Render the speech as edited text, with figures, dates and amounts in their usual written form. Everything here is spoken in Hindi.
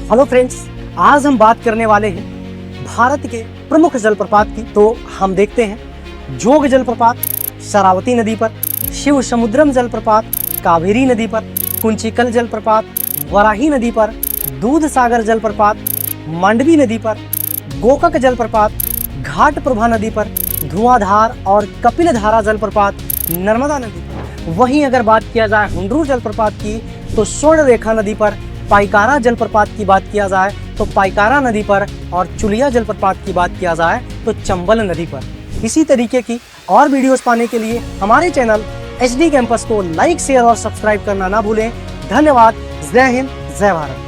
हेलो फ्रेंड्स, आज हम बात करने वाले हैं भारत के प्रमुख जलप्रपात की। तो हम देखते हैं जोग जलप्रपात शरावती नदी पर, शिव समुद्रम जलप्रपात कावेरी नदी पर, कुंचिकल जलप्रपात वराही नदी पर, दूध सागर जलप्रपात मांडवी नदी पर, गोकक जलप्रपात घाट प्रभा नदी पर, धुआंधार और कपिलधारा जलप्रपात नर्मदा नदी पर। वहीं अगर बात किया जाए हुंड्रू जलप्रपात की तो स्वर्ण रेखा नदी पर, पाइकारा जलप्रपात की बात किया जाए तो पाइकारा नदी पर, और चुलिया जलप्रपात की बात किया जाए तो चंबल नदी पर। इसी तरीके की और वीडियोस पाने के लिए हमारे चैनल HD कैंपस को लाइक, शेयर और सब्सक्राइब करना ना भूलें। धन्यवाद। जय हिंद, जय भारत।